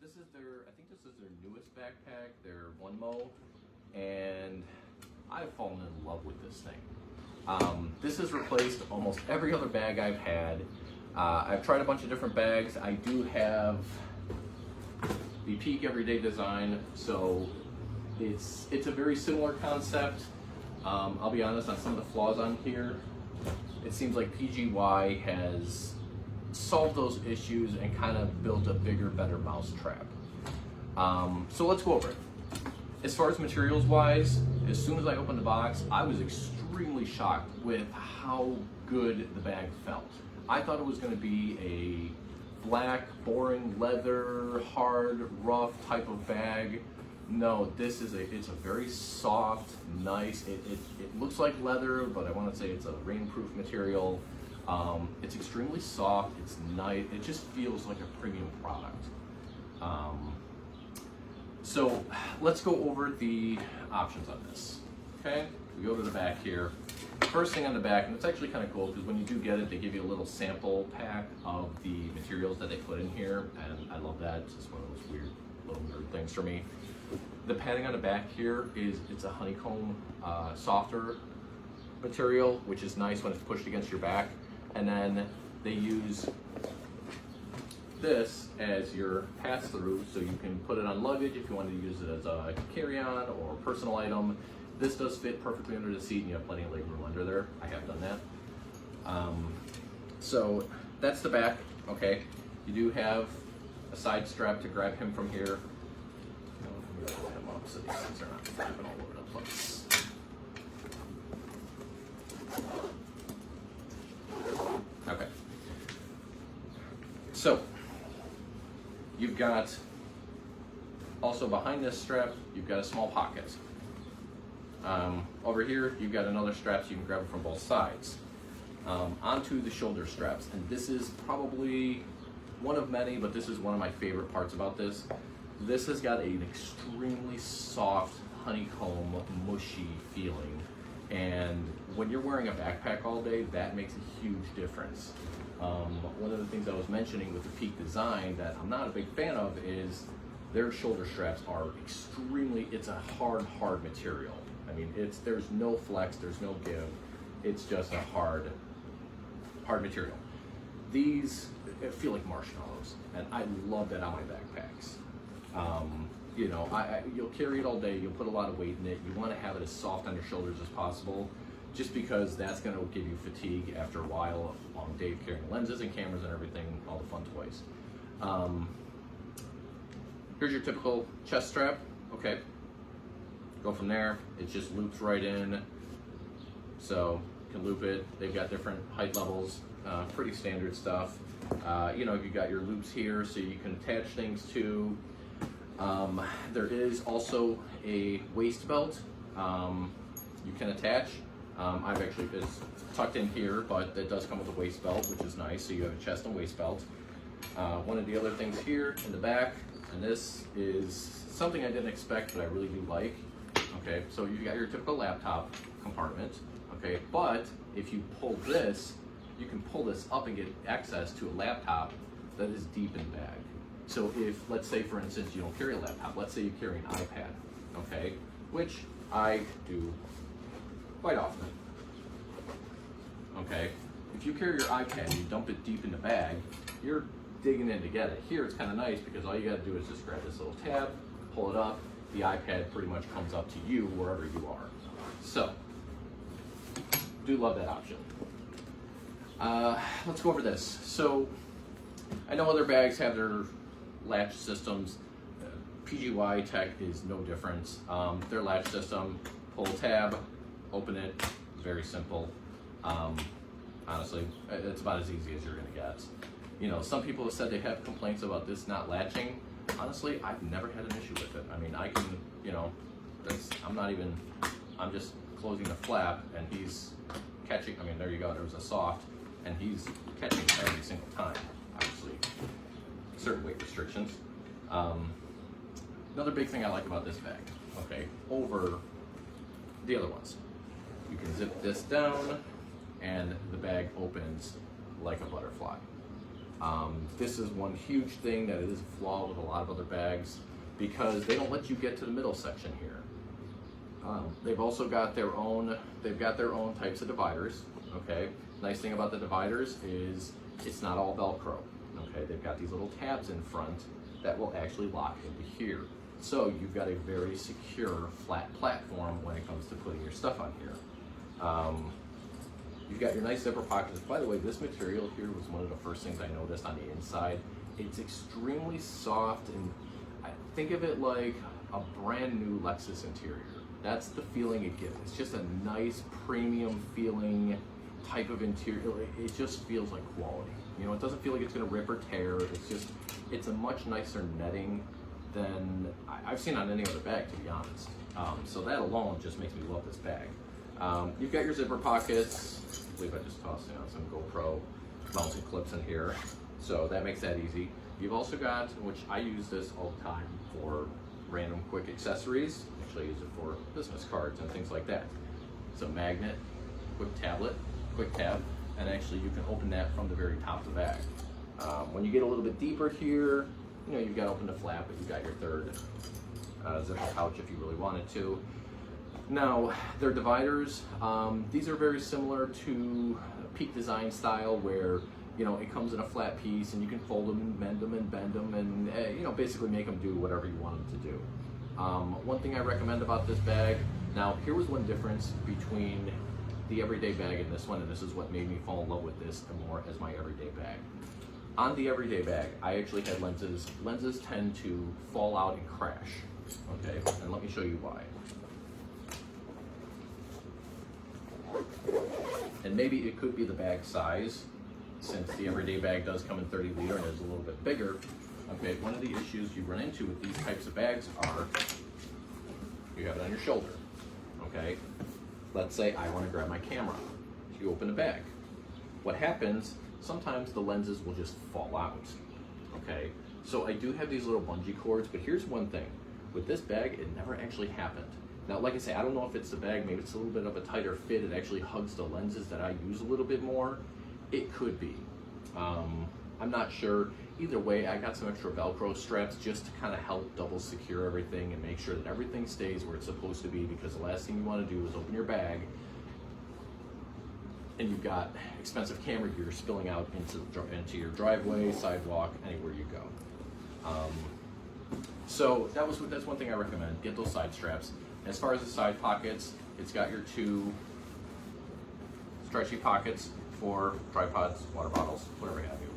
I think this is their newest backpack, their OneGo, and I've fallen in love with this thing. This has replaced almost every other bag I've had. I've tried a bunch of different bags. I do have the Peak Everyday design, so it's a very similar concept. I'll be honest, on some of the flaws on here, it seems like PGY has solved those issues and kind of built a bigger, better mousetrap. So let's go over it. As far as materials wise, as soon as I opened the box, I was extremely shocked with how good the bag felt. I thought it was going to be a black, boring leather, hard, rough type of bag. No, it's a very soft, nice, it looks like leather, but I want to say it's a rainproof material. It's extremely soft, it's nice, it just feels like a premium product. So let's go over the options on this. Okay, we go to the back here. First thing on the back, and it's actually kind of cool because when you do get it, they give you a little sample pack of the materials that they put in here, and I love that. It's just one of those weird little nerd things for me. The padding on the back here it's a honeycomb softer material, which is nice when it's pushed against your back. And then they use this as your pass-through, so you can put it on luggage if you want to use it as a carry-on or personal item. This does fit perfectly under the seat, and you have plenty of leg room under there. I have done that. So that's the back. Okay, you do have a side strap to grab him from here. Line them up so these things are not flapping all over the place. Okay. So you've got also behind this strap, you've got a small pocket. Over here, you've got another strap so you can grab it from both sides. Onto the shoulder straps, and this is probably one of many, but this is one of my favorite parts about this. This has got an extremely soft, honeycomb, mushy feeling, and when you're wearing a backpack all day, that makes a huge difference. One of the things I was mentioning with the Peak design that I'm not a big fan of is their shoulder straps are it's a hard material. I mean, there's no flex, there's no give. It's just a hard material. These feel like marshmallows, and I love that on my backpacks. You know, you'll carry it all day, you'll put a lot of weight in it, you want to have it as soft on your shoulders as possible, just because that's going to give you fatigue after a while, a long day carrying lenses and cameras and everything, all the fun toys. Here's your typical chest strap. Okay, go from there, it just loops right in, so you can loop it. They've got different height levels, pretty standard stuff. You know, you've got your loops here so you can attach things to. There is also a waist belt you can attach. It's tucked in here, but it does come with a waist belt, which is nice, so you have a chest and waist belt. One of the other things here in the back, and this is something I didn't expect, but I really do like. Okay, so you've got your typical laptop compartment, okay, but if you pull this, you can pull this up and get access to a laptop that is deep in the bag. So if, let's say for instance, you don't carry a laptop, let's say you carry an iPad, okay, which I do quite often, okay, if you carry your iPad and you dump it deep in the bag, you're digging in to get it. Here it's kind of nice because all you got to do is just grab this little tab, pull it up, the iPad pretty much comes up to you wherever you are. So, do love that option. Let's go over this. So, I know other bags have their latch systems. PGYTECH is no different. Their latch system, pull tab, open it, very simple. Honestly, it's about as easy as you're gonna get. You know, some people have said they have complaints about this not latching. Honestly, I've never had an issue with it. I mean, I can, you know, I'm just closing the flap and he's catching, I mean, there you go, there was a soft, and he's catching every single time, obviously. Certain weight restrictions. Another big thing I like about this bag, okay, over the other ones, you can zip this down and the bag opens like a butterfly. This is one huge thing that is a flaw with a lot of other bags, because they don't let you get to the middle section here. They've also got their own, types of dividers, okay? Nice thing about the dividers is it's not all Velcro, okay? They've got these little tabs in front that will actually lock into here. So you've got a very secure, flat platform when it comes to putting your stuff on here. You've got your nice zipper pockets. By the way, this material here was one of the first things I noticed on the inside. It's extremely soft, and I think of it like a brand new Lexus interior. That's the feeling it gives. It's just a nice premium feeling type of interior. It just feels like quality. You know, it doesn't feel like it's gonna rip or tear. It's a much nicer netting than I've seen on any other bag, to be honest. So that alone just makes me love this bag. You've got your zipper pockets. I believe I just tossed some GoPro mounting clips in here. So that makes that easy. You've also got, which I use this all the time for random quick accessories. Actually I use it for business cards and things like that. It's a magnet, quick tab, and actually you can open that from the very top of the bag. When you get a little bit deeper here, you know, you've got to open the flap, but you've got your third zipper pouch if you really wanted to. Now, their dividers, these are very similar to Peak Design style, where, you know, it comes in a flat piece and you can fold them and bend them and you know, basically make them do whatever you want them to do. One thing I recommend about this bag, now here was one difference between the everyday bag and this one, and this is what made me fall in love with this more as my everyday bag. On the everyday bag, I actually had lenses. Lenses tend to fall out and crash, okay? And let me show you why. And maybe it could be the bag size, since the everyday bag does come in 30 liter and is a little bit bigger. Okay, one of the issues you run into with these types of bags are, you have it on your shoulder, okay? Let's say I want to grab my camera. You open the bag. What happens, sometimes the lenses will just fall out, okay? So I do have these little bungee cords, but here's one thing. With this bag, it never actually happened. Now, like I say, I don't know if it's the bag, maybe it's a little bit of a tighter fit. It actually hugs the lenses that I use a little bit more. It could be. I'm not sure. Either way, I got some extra Velcro straps just to kind of help double secure everything and make sure that everything stays where it's supposed to be, because the last thing you want to do is open your bag and you've got expensive camera gear spilling out into your driveway, sidewalk, anywhere you go. So that's one thing I recommend. Get those side straps. As far as the side pockets, it's got your two stretchy pockets for tripods, water bottles, whatever have you.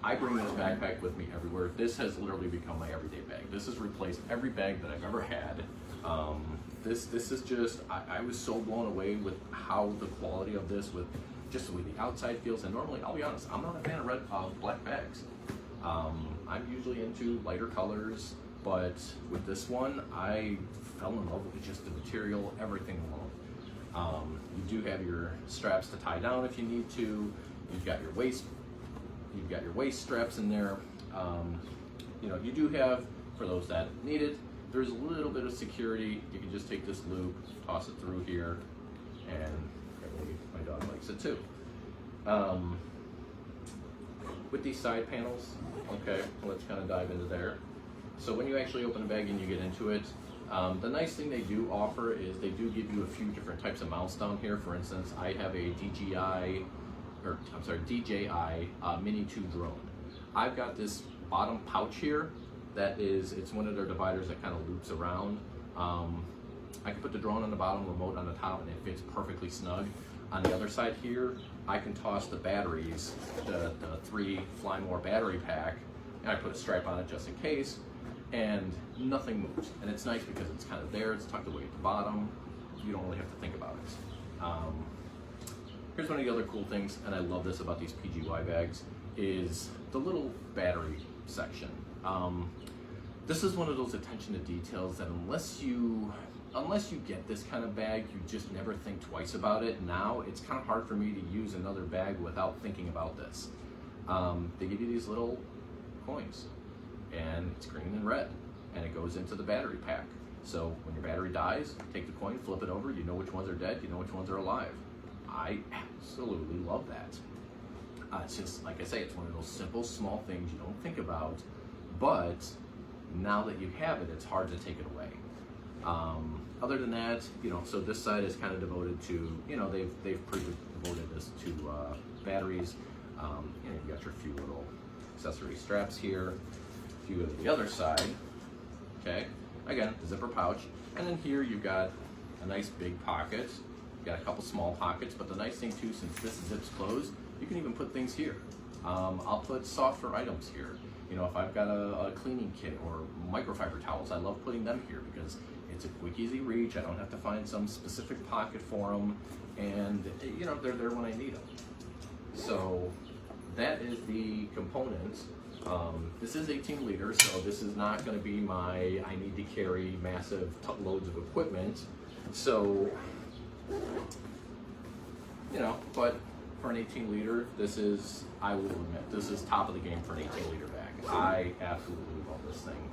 I bring this backpack with me everywhere. This has literally become my everyday bag. This has replaced every bag that I've ever had. This is just, I was so blown away with how the quality of this, with just the way the outside feels. And normally, I'll be honest, I'm not a fan of black bags. I'm usually into lighter colors, but with this one, I fell in love with just the material, everything alone. You do have your straps to tie down if you need to. You've got your waist straps in there. You know, you do have, for those that need it, there's a little bit of security. You can just take this loop, toss it through here, and apparently my dog likes it too. With these side panels, okay, let's kind of dive into there. So when you actually open a bag and you get into it, the nice thing they do offer is they do give you a few different types of mounts down here. For instance, I have a DJI Mini 2 drone. I've got this bottom pouch here that is, it's one of their dividers that kind of loops around. I can put the drone on the bottom, remote on the top, and it fits perfectly snug. On the other side here, I can toss the batteries, the 3 Fly More battery pack, and I put a stripe on it just in case, and nothing moves. And it's nice because it's kind of there, it's tucked away at the bottom. You don't really have to think about it. Here's one of the other cool things, and I love this about these PGY bags, is the little battery section. This is one of those attention to details that unless you get this kind of bag, you just never think twice about it. Now, it's kind of hard for me to use another bag without thinking about this. They give you these little coins, and it's green and red, and it goes into the battery pack. So when your battery dies, take the coin, flip it over, you know which ones are dead, you know which ones are alive. I absolutely love that. It's just, like I say, it's one of those simple, small things you don't think about, but now that you have it, it's hard to take it away. Other than that, you know, so this side is kind of devoted to, you know, they've pre-devoted this to batteries. You know, you got your few little accessory straps here. If you go to the other side, okay, again, the zipper pouch, and then here you've got a nice big pocket. You got a couple small pockets, but the nice thing too, since this zip's closed, you can even put things here. I'll put softer items here. You know, if I've got a cleaning kit or microfiber towels, I love putting them here because it's a quick, easy reach. I don't have to find some specific pocket for them, and you know, they're there when I need them. So that is the components. This is 18 liters, so this is not going to be my, I need to carry massive loads of equipment. So, you know, but for an 18 liter, this is, I will admit, this is top of the game for an 18 liter bag. I absolutely love this thing.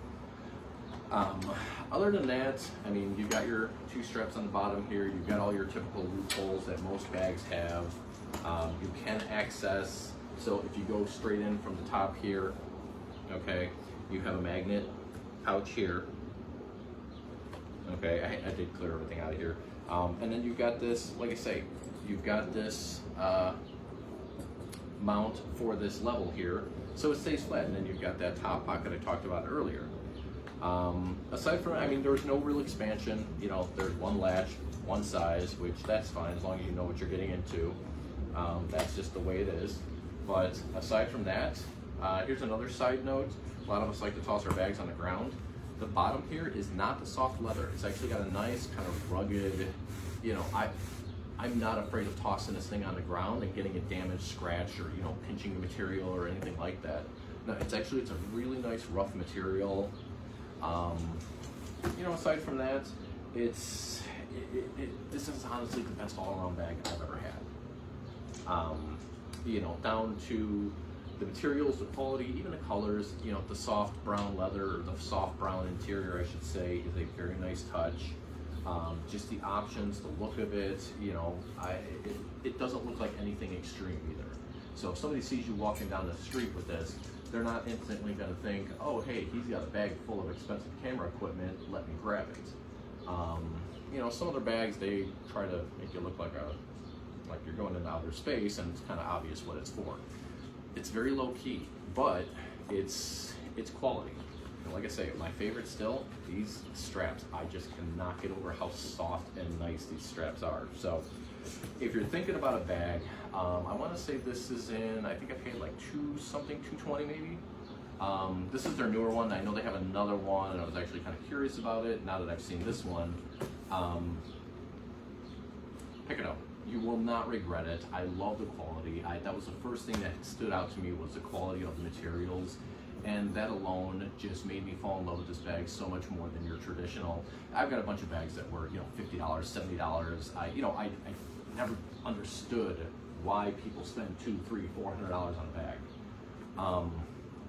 Other than that, I mean, you've got your two straps on the bottom here. You've got all your typical loopholes that most bags have. You can access, so if you go straight in from the top here, okay, you have a magnet pouch here. Okay, I did clear everything out of here. And then you've got this, like I say, you've got this mount for this level here, so it stays flat, and then you've got that top pocket I talked about earlier. Aside from, I mean, there's no real expansion. You know, there's one latch, one size, which that's fine as long as you know what you're getting into. That's just the way it is. But aside from that, here's another side note. A lot of us like to toss our bags on the ground. The bottom here is not the soft leather. It's actually got a nice kind of rugged, you know, I'm not afraid of tossing this thing on the ground and getting a damaged, scratch, or, you know, pinching the material or anything like that. No, it's a really nice rough material. You know, aside from that, this is honestly the best all-around bag I've ever had. You know, down to the materials, the quality, even the colors. You know, the soft brown leather, or the soft brown interior, I should say, is a very nice touch. Just the options, the look of it, you know, it doesn't look like anything extreme either. So if somebody sees you walking down the street with this, they're not instantly going to think, oh, hey, he's got a bag full of expensive camera equipment, let me grab it. You know, some other bags, they try to make you look like you're going into outer space, and it's kind of obvious what it's for. It's very low key, but it's quality. And like I say, my favorite still, these straps. I just cannot get over how soft and nice these straps are. So if you're thinking about a bag, I want to say this is in, I think I paid like $220 maybe. This is their newer one. I know they have another one, and I was actually kind of curious about it. Now that I've seen this one, pick it up. You will not regret it. I love the quality. That was the first thing that stood out to me, was the quality of the materials. And that alone just made me fall in love with this bag so much more than your traditional. I've got a bunch of bags that were, you know, $50, $70. I never understood why people spend $200, $300, $400 on a bag.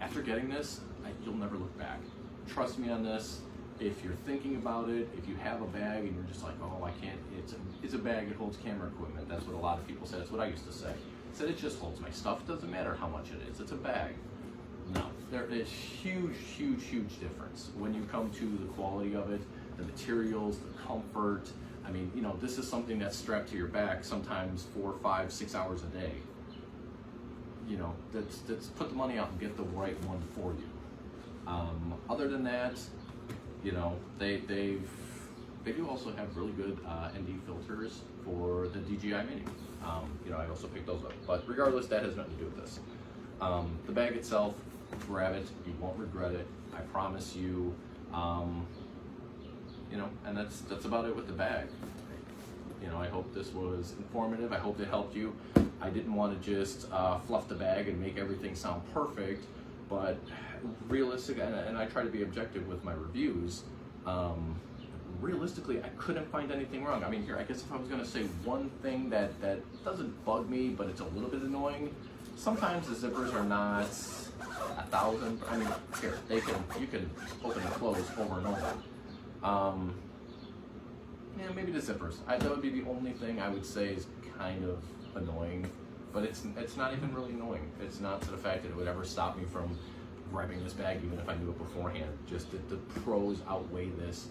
After getting this, you'll never look back. Trust me on this. If you're thinking about it, if you have a bag and you're just like, oh, I can't, it's a bag, it holds camera equipment. That's what a lot of people say. That's what I used to say. I said, it just holds my stuff. It doesn't matter how much it is. It's a bag. No, there is huge, huge, huge difference when you come to the quality of it, the materials, the comfort. I mean, you know, this is something that's strapped to your back sometimes 4, 5, 6 hours a day. You know, that's put the money out and get the right one for you. Other than that, you know, they do also have really good ND filters for the DJI Mini. You know, I also picked those up. But regardless, that has nothing to do with this. The bag itself, grab it, you won't regret it, I promise you. You know, and that's about it with the bag. You know, I hope this was informative. I hope it helped you. I didn't want to just fluff the bag and make everything sound perfect, but realistic, and I try to be objective with my reviews. Realistically, I couldn't find anything wrong. I mean, here, I guess if I was going to say one thing that doesn't bug me, but it's a little bit annoying, sometimes the zippers are not 1,000. I mean, here, you can open and close over and over. Yeah, maybe the zippers. That would be the only thing I would say is kind of annoying but it's not even really annoying. It's not to the fact that it would ever stop me from grabbing this bag even if I knew it beforehand. Just that the pros outweigh this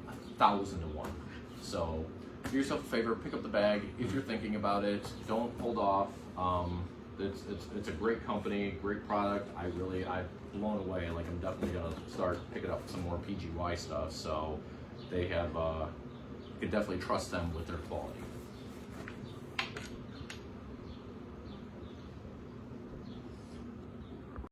1,000 to 1. So do yourself a favor, pick up the bag if you're thinking about it. Don't hold off. It's a great company, great product. I've blown away. Like, I'm definitely gonna start picking up some more PGY stuff. So they have, you can definitely trust them with their quality.